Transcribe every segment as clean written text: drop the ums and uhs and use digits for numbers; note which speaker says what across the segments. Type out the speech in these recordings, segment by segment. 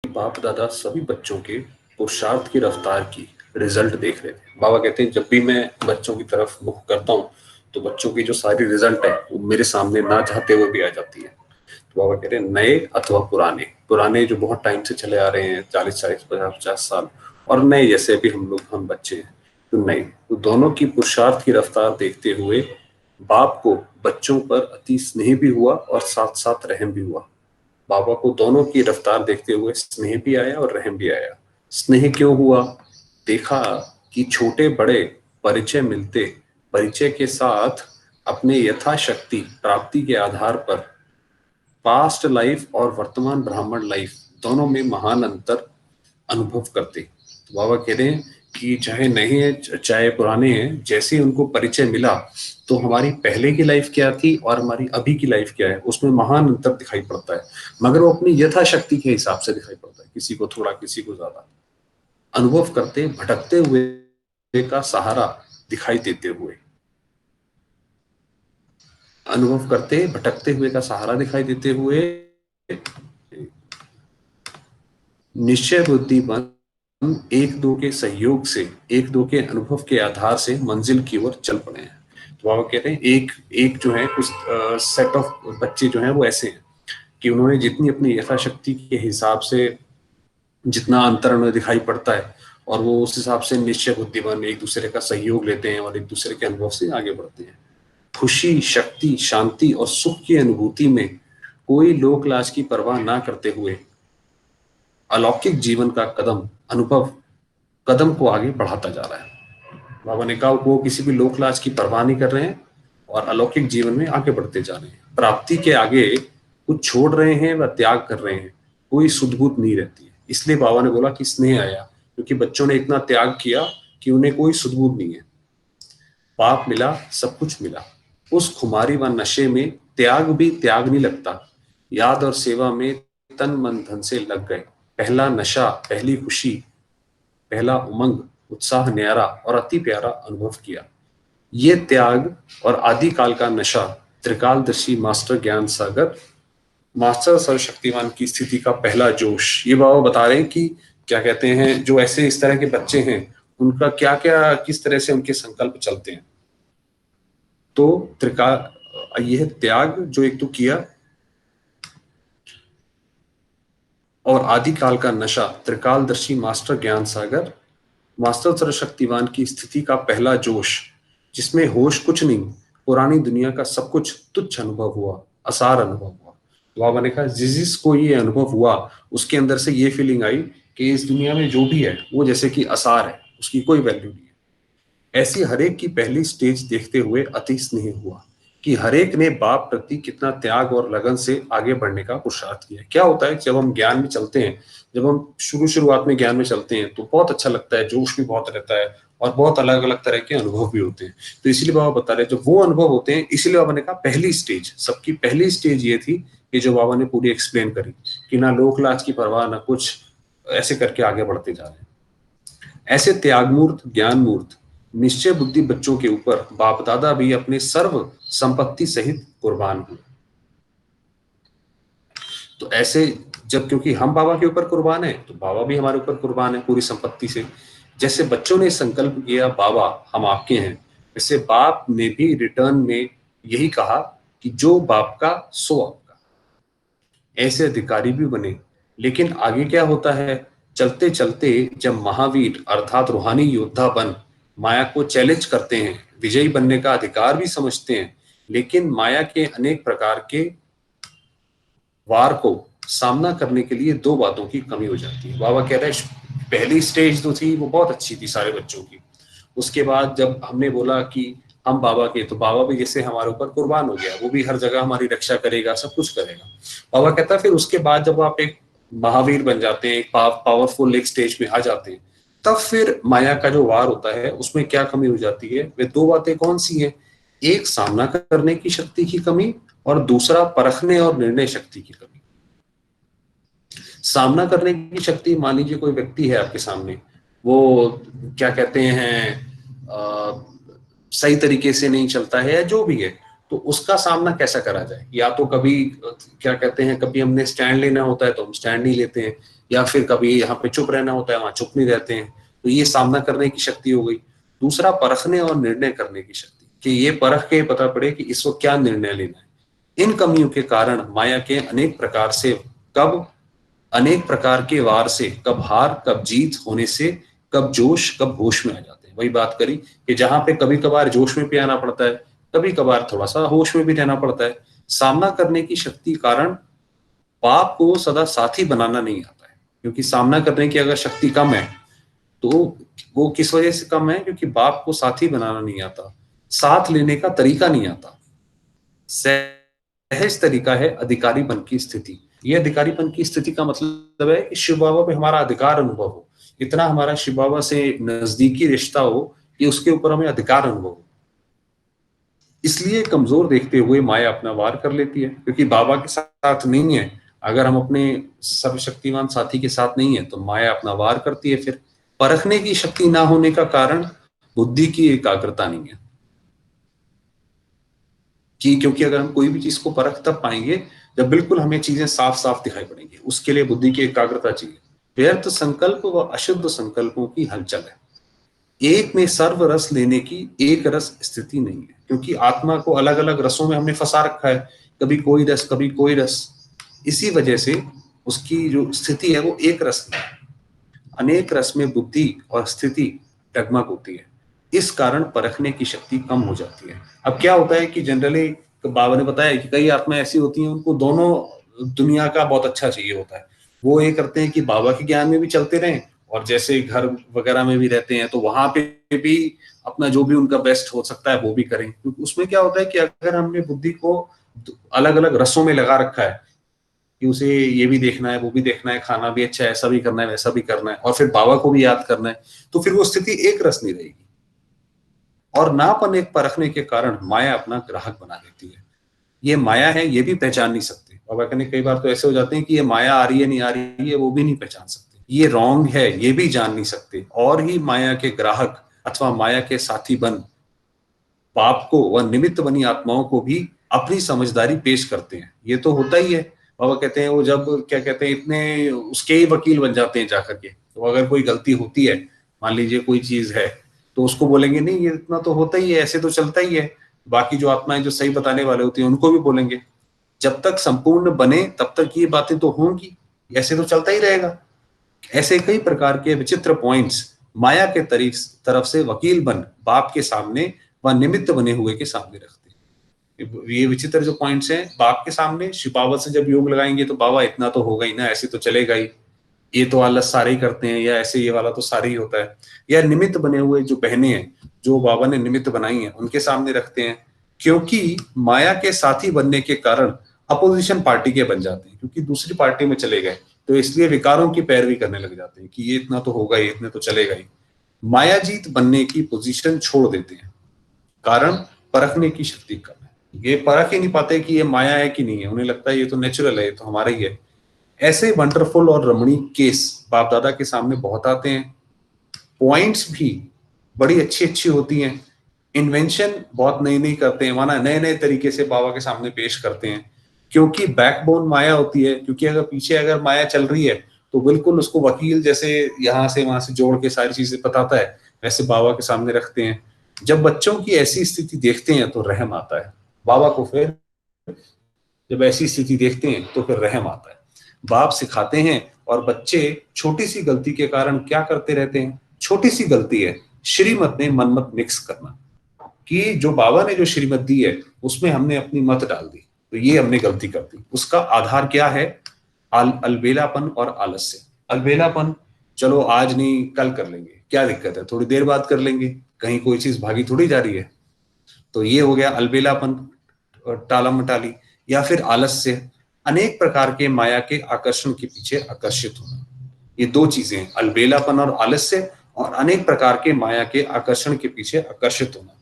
Speaker 1: बाप दादा सभी बच्चों के पुरुषार्थ की रफ्तार की रिजल्ट देख रहे थे। बाबा कहते हैं जब भी मैं बच्चों की तरफ मुख करता हूँ तो बच्चों की जो सारी रिजल्ट है वो मेरे सामने ना चाहते हुए भी आ जाती है। तो बाबा कह रहे हैं नए अथवा पुराने, पुराने जो बहुत टाइम से चले आ रहे हैं 40-40 50-50 साल, और नए जैसे अभी हम बच्चे हैं तो नए, तो दोनों की पुरुषार्थ की रफ्तार देखते हुए बाप को बच्चों पर अति स्नेह भी हुआ और साथ साथ रहम भी हुआ। बाबा को दोनों की रफ्तार देखते हुए स्नेह भी आया और रहम भी आया। स्नेह क्यों हुआ? देखा कि छोटे बड़े परिचय मिलते, परिचय के साथ अपने यथाशक्ति प्राप्ति के आधार पर पास्ट लाइफ और वर्तमान ब्राह्मण लाइफ दोनों में महान अंतर अनुभव करते। तो बाबा कह रहे हैं कि चाहे नए हैं चाहे पुराने हैं, जैसे ही उनको परिचय मिला तो हमारी पहले की लाइफ क्या थी और हमारी अभी की लाइफ क्या है उसमें महान अंतर दिखाई पड़ता है, मगर वो अपनी यथाशक्ति के हिसाब से दिखाई पड़ता है, किसी को थोड़ा किसी को ज्यादा। अनुभव करते भटकते हुए का सहारा दिखाई देते हुए, अनुभव करते भटकते हुए का सहारा दिखाई देते हुए निश्चय बुद्धिमान एक दो के सहयोग से, एक दो के अनुभव के आधार से मंजिल की ओर चल पड़े हैं। तो बाबा कहते हैं एक एक जो है कुछ सेट ऑफ बच्चे जो हैं वो ऐसे हैं कि उन्होंने जितनी अपनी यथाशक्ति के हिसाब से जितना अंतर उन्हें दिखाई पड़ता है और वो उस हिसाब से निश्चय बुद्धिमान एक दूसरे का सहयोग लेते हैं और एक दूसरे के अनुभव से आगे बढ़ते हैं। खुशी, शक्ति, शांति और सुख की अनुभूति में कोई लोक लाज की परवाह ना करते हुए अलौकिक जीवन का अनुभव कदम को आगे बढ़ाता जा रहा है। बाबा ने कहा वो किसी भी लोक लाज की परवाह नहीं कर रहे हैं और अलौकिक जीवन में आगे बढ़ते जा रहे हैं। प्राप्ति के आगे कुछ छोड़ रहे हैं व त्याग कर रहे हैं, कोई सुध-बुध नहीं रहती है। इसलिए बाबा ने बोला कि स्नेह आया, क्योंकि बच्चों ने इतना त्याग किया कि उन्हें कोई सुध-बुध नहीं है। पाप मिला, सब कुछ मिला। उस खुमारी व नशे में त्याग भी त्याग नहीं लगता। याद और सेवा में तन मन धन से लग गए। पहला नशा, पहली खुशी, पहला उमंग, उत्साह न्यारा और अति प्यारा अनुभव किया। ये त्याग और आदिकाल का नशा त्रिकालदर्शी मास्टर ज्ञान सागर, मास्टर सर्वशक्तिमान की स्थिति का पहला जोश। ये बाबा बता रहे हैं कि क्या कहते हैं जो ऐसे इस तरह के बच्चे हैं उनका क्या क्या किस तरह से उनके संकल्प चलते हैं। तो त्रिकाल यह त्याग जो एक तो किया और आदिकाल का नशा त्रिकालदर्शी मास्टर ज्ञान सागर, मास्टर सर्वशक्तिमान की स्थिति का पहला जोश, जिसमें होश कुछ नहीं, पुरानी दुनिया का सब कुछ तुच्छ अनुभव हुआ, असार अनुभव हुआ। तो बाबा ने कहा जिसको ये अनुभव हुआ उसके अंदर से ये फीलिंग आई कि इस दुनिया में जो भी है वो जैसे कि असार है, उसकी कोई वैल्यू नहीं है। ऐसी हरेक की पहली स्टेज देखते हुए अति स्नेह हुआ कि हरेक ने बाप प्रति कितना त्याग और लगन से आगे बढ़ने का पुरुषार्थ किया। क्या होता है जब हम ज्ञान में चलते हैं, जब हम शुरुआत में ज्ञान में चलते हैं तो बहुत अच्छा लगता है, जोश भी बहुत रहता है और बहुत अलग अलग तरह के अनुभव भी होते हैं। तो इसीलिए बाबा बता रहे हैं जब वो अनुभव होते हैं, इसीलिए बाबा ने कहा पहली स्टेज, सबकी पहली स्टेज ये थी कि जो बाबा ने पूरी एक्सप्लेन करी कि ना लोक लाज की परवाह ना कुछ, ऐसे करके आगे बढ़ते जा रहे हैं। ऐसे त्यागमूर्त ज्ञानमूर्त निश्चय बुद्धि बच्चों के ऊपर बाप दादा भी अपने सर्व संपत्ति सहित कुर्बान हुए। तो ऐसे जब क्योंकि हम बाबा के ऊपर कुर्बान है तो बाबा भी हमारे ऊपर कुर्बान है पूरी संपत्ति से। जैसे बच्चों ने संकल्प किया बाबा हम आपके हैं, वैसे बाप ने भी रिटर्न में यही कहा कि जो बाप का सो आपका। ऐसे अधिकारी भी बने। लेकिन आगे क्या होता है, चलते चलते जब महावीर अर्थात रूहानी योद्धा बन माया को चैलेंज करते हैं, विजयी बनने का अधिकार भी समझते हैं, लेकिन माया के अनेक प्रकार के वार को सामना करने के लिए दो बातों की कमी हो जाती है। बाबा कह रहे हैं पहली स्टेज तो थी वो बहुत अच्छी थी सारे बच्चों की। उसके बाद जब हमने बोला कि हम बाबा के, तो बाबा भी जैसे हमारे ऊपर कुर्बान हो गया, वो भी हर जगह हमारी रक्षा करेगा, सब कुछ करेगा। बाबा कहता है फिर उसके बाद जब आप एक महावीर बन जाते हैं, एक पावरफुल एक स्टेज में आ जाते हैं, तब फिर माया का जो वार होता है उसमें क्या कमी हो जाती है, वे दो बातें कौन सी है, एक सामना करने की शक्ति की कमी और दूसरा परखने और निर्णय शक्ति की कमी। सामना करने की शक्ति, मान लीजिए कोई व्यक्ति है आपके सामने, वो क्या कहते हैं सही तरीके से नहीं चलता है या जो भी है, तो उसका सामना कैसा करा जाए? या तो कभी क्या कहते हैं, कभी हमने स्टैंड लेना होता है तो हम स्टैंड नहीं लेते हैं, या फिर कभी यहाँ पे चुप रहना होता है वहां चुप नहीं रहते हैं। तो ये सामना करने की शक्ति हो गई। दूसरा, परखने और निर्णय करने की शक्ति, कि ये परख के पता पड़े कि इस वक्त क्या निर्णय लेना है। इन कमियों के कारण माया के अनेक प्रकार के वार से कब हार कब जीत होने से, कब जोश कब होश में आ जाते हैं। वही बात करी कि जहां पे कभी कभार जोश में भी आना पड़ता है, कभी कभार थोड़ा सा होश में भी रहना पड़ता है। सामना करने की शक्ति कारण पाप को सदा साथी बनाना नहीं आता है, क्योंकि सामना करने की अगर शक्ति कम है तो वो किस वजह से कम है? क्योंकि बाप को साथी बनाना नहीं आता, साथ लेने का तरीका नहीं आता। सहज तरीका है अधिकारीपन की स्थिति। ये अधिकारीपन की स्थिति का मतलब है कि शिव बाबा पे हमारा अधिकार अनुभव हो, इतना हमारा शिव बाबा से नजदीकी रिश्ता हो कि उसके ऊपर हमें अधिकार अनुभव हो। इसलिए कमजोर देखते हुए माया अपना वार कर लेती है, क्योंकि बाबा के साथ नहीं है। अगर हम अपने सर्वशक्तिमान साथी के साथ नहीं है तो माया अपना वार करती है। फिर परखने की शक्ति ना होने का कारण बुद्धि की एकाग्रता नहीं है, कि क्योंकि अगर हम कोई भी चीज को परख तब पाएंगे जब बिल्कुल हमें चीजें साफ साफ दिखाई पड़ेंगी। उसके लिए बुद्धि की एकाग्रता चाहिए। व्यर्थ संकल्प व अशुद्ध संकल्पों की हलचल है। एक में सर्व रस लेने की एक रस स्थिति नहीं है, क्योंकि आत्मा को अलग अलग रसों में हमने फंसा रखा है, कभी कोई रस कभी कोई रस। इसी वजह से उसकी जो स्थिति है वो एक रस नहीं है। अनेक रस में बुद्धि और स्थिति डगमग होती है। इस कारण परखने की शक्ति कम हो जाती है। अब क्या होता है कि जनरली बाबा ने बताया कि कई आत्माएं ऐसी होती हैं उनको दोनों दुनिया का बहुत अच्छा चाहिए होता है। वो ये करते हैं कि बाबा के ज्ञान में भी चलते रहें और जैसे घर वगैरह में भी रहते हैं तो वहां पे भी अपना जो भी उनका बेस्ट हो सकता है वो भी करें। क्योंकि उसमें क्या होता है कि अगर हमने बुद्धि को अलग अलग रसों में लगा रखा है कि उसे ये भी देखना है वो भी देखना है, खाना भी अच्छा है, ऐसा भी करना है वैसा भी करना है, और फिर बाबा को भी याद करना है, तो फिर वो स्थिति एक रस नहीं रहेगी। और नापन एक परखने के कारण माया अपना ग्राहक बना देती है। ये माया है ये भी पहचान नहीं सकते। बाबा कहने कई बार तो ऐसे हो जाते हैं कि ये माया आ रही है नहीं आ रही है वो भी नहीं पहचान सकते, ये रॉन्ग है ये भी जान नहीं सकते, और ही माया के ग्राहक अथवा माया के साथी बन पाप को व निमित्त बनी आत्माओं को भी अपनी समझदारी पेश करते हैं। ये तो होता ही है। बाबा कहते हैं वो जब क्या कहते हैं इतने उसके ही वकील बन जाते हैं जाकर के। तो अगर कोई गलती होती है, मान लीजिए कोई चीज है, तो उसको बोलेंगे नहीं ये इतना तो होता ही है, ऐसे तो चलता ही है। बाकी जो आत्माएं जो सही बताने वाले होती हैं उनको भी बोलेंगे जब तक संपूर्ण बने तब तक ये बातें तो होंगी, ऐसे तो चलता ही रहेगा। ऐसे कई प्रकार के विचित्र पॉइंट्स माया के तरफ से वकील बन बाप के सामने व निमित्त बने हुए के सामने रखते हैं। ये विचित्र जो पॉइंट्स हैं बाप के सामने शिपावत से जब योग लगाएंगे तो बाबा इतना तो होगा ही ना, ऐसे तो चलेगा ही, ये तो आलस सारे ही करते हैं, या ऐसे ये वाला तो सारे ही होता है। या निमित्त बने हुए जो बहनें हैं जो बाबा ने निमित्त बनाई हैं उनके सामने रखते हैं, क्योंकि माया के साथी बनने के कारण अपोजिशन पार्टी के बन जाते हैं, क्योंकि दूसरी पार्टी में चले गए तो इसलिए विकारों की पैरवी करने लग जाते हैं कि ये इतना तो होगा ही, इतने तो चलेगा ही। मायाजीत बनने की पोजीशन छोड़ देते हैं, कारण परखने की शक्ति कम है। ये परख ही नहीं पाते कि ये माया है कि नहीं है, उन्हें लगता है ये तो नेचुरल है, ये तो हमारा ही है। ऐसे वंडरफुल और रमणीक केस बाप दादा के सामने बहुत आते हैं। पॉइंट्स भी बड़ी अच्छी अच्छी होती हैं, इन्वेंशन बहुत नई नई करते हैं, माना नए नए तरीके से बाबा के सामने पेश करते हैं, क्योंकि बैकबोन माया होती है। क्योंकि अगर पीछे अगर माया चल रही है तो बिल्कुल उसको वकील जैसे यहाँ से वहां से जोड़ के सारी चीजें बताता है, वैसे बाबा के सामने रखते हैं। जब बच्चों की ऐसी स्थिति देखते हैं तो रहम आता है बाबा को। फिर जब ऐसी स्थिति देखते हैं तो फिर रहम आता है। बाप सिखाते हैं और बच्चे छोटी सी गलती के कारण क्या करते रहते हैं? छोटी सी गलती है, श्रीमत में मनमत मिक्स करना, कि जो बाबा ने जो श्रीमत दी है उसमें हमने अपनी मत डाल दी, तो ये हमने गलती कर दी। उसका आधार क्या है? अलबेलापन और आलस्य। अलबेलापन, चलो आज नहीं कल कर लेंगे, क्या दिक्कत है, थोड़ी देर बाद कर लेंगे, कहीं कोई चीज भागी थोड़ी जा रही है। तो ये हो गया अलबेलापन, टाला मटाली। या फिर आलस्य, अनेक प्रकार के माया के आकर्षण के पीछे आकर्षित होना। ये दो चीजें हैं, अलबेलापन और आलस्य, और अनेक प्रकार के माया के आकर्षण के पीछे आकर्षित होना।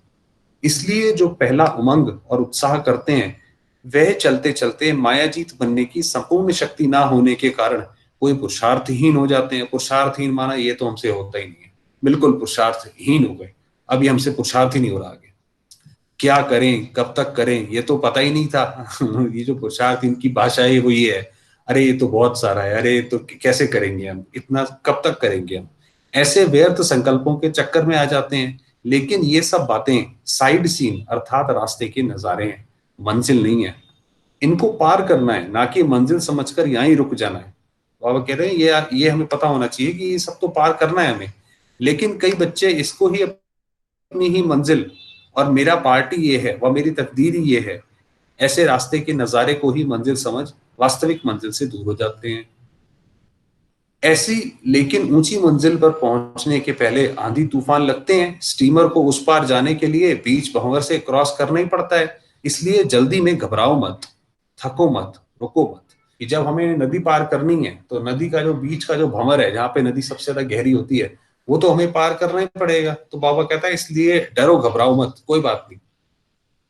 Speaker 1: इसलिए जो पहला उमंग और उत्साह करते हैं वह चलते चलते मायाजीत बनने की संपूर्ण शक्ति ना होने के कारण कोई पुरुषार्थहीन हो जाते हैं। पुरुषार्थहीन माना ये तो हमसे होता ही नहीं है, बिल्कुल पुरुषार्थहीन हो गए, अब ये हमसे पुरुषार्थ ही नहीं हो रहा आगे। क्या करें, कब तक करें, ये तो पता ही नहीं था। ये जो पुरुषार्थ, इनकी भाषा है वो ये है, अरे ये तो बहुत सारा है, अरे तो कैसे करेंगे हम, इतना कब तक करेंगे हम। ऐसे व्यर्थ संकल्पों के चक्कर में आ जाते हैं। लेकिन ये सब बातें साइड सीन अर्थात रास्ते के नजारे हैं, मंजिल नहीं है। इनको पार करना है, ना कि मंजिल समझकर यहीं रुक जाना है। बाबा कह रहे हैं ये हमें पता होना चाहिए कि ये सब तो पार करना है हमें। लेकिन कई बच्चे इसको ही अपनी ही मंजिल, और मेरा पार्ट ही ये है, वह मेरी तकदीर ही ये है, ऐसे रास्ते के नजारे को ही मंजिल समझ वास्तविक मंजिल से दूर हो जाते हैं। ऐसी लेकिन ऊंची मंजिल पर पहुंचने के पहले आंधी तूफान लगते हैं। स्टीमर को उस पार जाने के लिए बीच भंवर से क्रॉस करना ही पड़ता है। इसलिए जल्दी में घबराओ मत, थको मत, रुको मत। कि जब हमें नदी पार करनी है तो नदी का जो बीच का जो भंवर है, जहां पे नदी सबसे ज्यादा गहरी होती है, वो तो हमें पार करना ही पड़ेगा। तो बाबा कहता है इसलिए डरो घबराओ मत, कोई बात नहीं।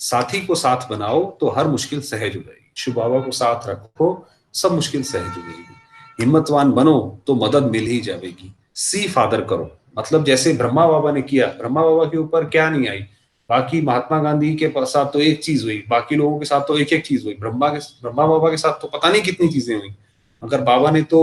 Speaker 1: साथी को साथ बनाओ तो हर मुश्किल सहज हो जाएगी। शिव बाबा को साथ रखो, सब मुश्किल सहज हो जाएगी। हिम्मतवान बनो तो मदद मिल ही जाएगी। सी फादर करो, मतलब जैसे ब्रह्मा बाबा ने किया, ब्रह्मा बाबा के ऊपर क्या नहीं आई। बाकी महात्मा गांधी के साथ तो एक चीज हुई, बाकी लोगों के साथ तो एक एक चीज हुई, ब्रह्मा बाबा के साथ तो पता नहीं कितनी चीजें हुई, मगर बाबा ने तो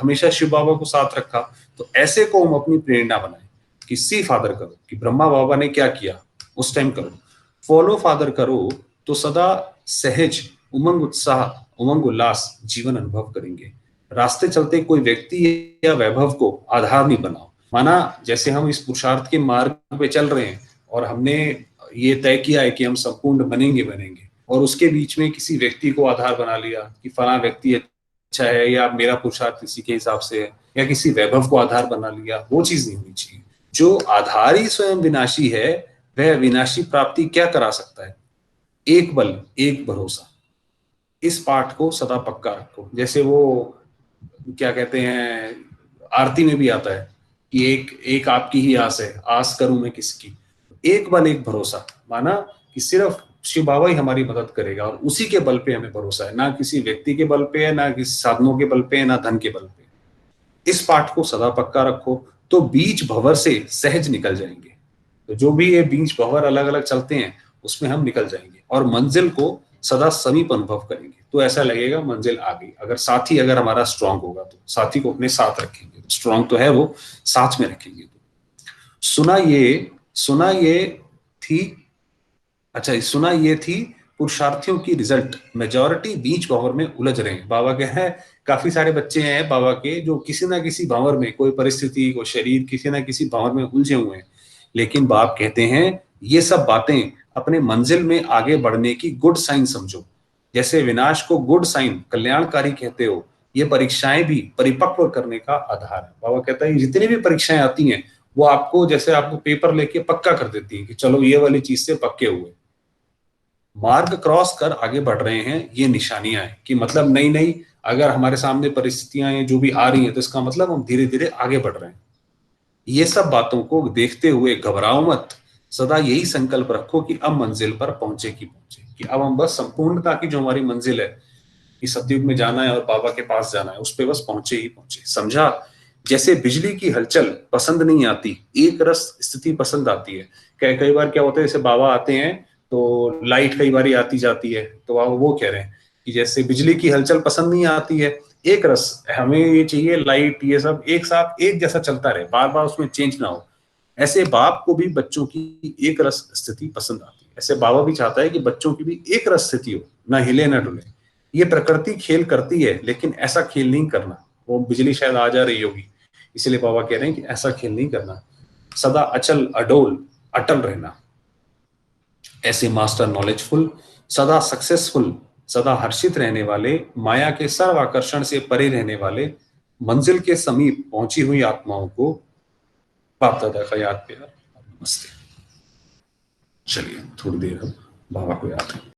Speaker 1: हमेशा शिव बाबा को साथ रखा। तो ऐसे को हम अपनी प्रेरणा बनाए कि सी फादर करो, कि ब्रह्मा बाबा ने क्या किया उस टाइम करो। फॉलो फादर करो तो सदा सहज, उमंग उत्साह, उमंग उल्लास जीवन अनुभव करेंगे। रास्ते चलते कोई व्यक्ति या वैभव को आधार नहीं बनाओ। माना जैसे हम इस पुरुषार्थ के मार्ग पे चल रहे हैं और हमने ये तय किया है कि हम संपूर्ण बनेंगे बनेंगे, और उसके बीच में किसी व्यक्ति को आधार बना लिया कि फला व्यक्ति अच्छा है, या मेरा पुरुषार्थ इसी के हिसाब से है, या किसी वैभव को आधार बना लिया, वो चीज नहीं होनी चाहिए। जो आधार ही स्वयं विनाशी है, वह विनाशी प्राप्ति क्या करा सकता है। एक बल, एक भरोसा, इस पाठ को सदा पक्का रखो। जैसे वो क्या कहते हैं, आरती में भी आता है कि एक एक आपकी ही आस है, आस करूं मैं किसकी। एक बल एक भरोसा, माना कि सिर्फ शिव बाबा ही हमारी मदद करेगा, और उसी के बल पे हमें भरोसा है, ना किसी व्यक्ति के बल पे है, ना किसी साधनों के बल पे है, ना धन के बल पे। इस पाठ को सदा पक्का रखो तो बीच भंवर से सहज निकल जाएंगे। तो जो भी ये बीच भंवर अलग अलग चलते हैं उसमें हम निकल जाएंगे, और मंजिल को सदा समीप अनुभव करेंगे। तो ऐसा लगेगा मंजिल आ गई। अगर साथी अगर हमारा स्ट्रांग होगा तो साथी को अपने साथ रखेंगे, स्ट्रांग तो है वो, साथ में रखेंगे। सुना ये थी, अच्छा सुना ये थी पुरुषार्थियों की रिजल्ट, मेजॉरिटी बीच भंवर में उलझ रहे हैं। बाबा के हैं काफी सारे बच्चे हैं बाबा के जो किसी ना किसी भंवर में, कोई परिस्थिति, कोई शरीर, किसी ना किसी भंवर में उलझे हुए हैं। लेकिन बाप कहते हैं ये सब बातें अपने मंजिल में आगे बढ़ने की गुड साइन समझो। जैसे विनाश को गुड साइन, कल्याणकारी कहते हो, ये परीक्षाएं भी परिपक्व करने का आधार है। बाबा कहता है जितनी भी परीक्षाएं आती हैं वो आपको, जैसे आपको पेपर लेके पक्का कर देती है कि चलो ये वाली चीज से पक्के हुए, मार्ग क्रॉस कर आगे बढ़ रहे हैं, ये निशानियां हैं कि मतलब नई नई अगर हमारे सामने परिस्थितियां जो भी आ रही हैं तो इसका मतलब हम धीरे धीरे आगे बढ़ रहे हैं। ये सब बातों को देखते हुए घबराओ मत, सदा यही संकल्प रखो कि अब मंजिल पर पहुंचे की पहुंचे, कि अब हम बस संपूर्णता की जो हमारी मंजिल है कि सतयुग में जाना है और बाबा के पास जाना है, उस पे बस पहुंचे ही पहुंचे। समझा। जैसे बिजली की हलचल पसंद नहीं आती, एक रस स्थिति पसंद आती है। कई बार क्या होता है, जैसे बाबा आते हैं तो लाइट कई बार आती जाती है, तो वो कह रहे हैं कि जैसे बिजली की हलचल पसंद नहीं आती है, एक रस, हमें ये चाहिए लाइट ये सब एक साथ एक जैसा चलता रहे, बार बार उसमें चेंज ना हो। ऐसे बाप को भी बच्चों की एक रस स्थिति पसंद आती है। ऐसे बाबा भी चाहता है कि बच्चों की भी एक रस स्थिति हो, ना हिले ना डुले। ये प्रकृति खेल करती है लेकिन ऐसा खेल नहीं करना। वो बिजली शायद आ जा रही होगी, इसलिए बाबा कह रहे हैं कि ऐसा खेल नहीं करना, सदा अचल अडोल अटल रहना। ऐसे मास्टर नॉलेजफुल, सदा सक्सेसफुल, सदा हर्षित रहने वाले, माया के सर्व आकर्षण से परे रहने वाले, मंजिल के समीप पहुंची हुई आत्माओं को बाप दादा का याद प्यार, नमस्ते। चलिए थोड़ी देर हम बाबा को याद करें।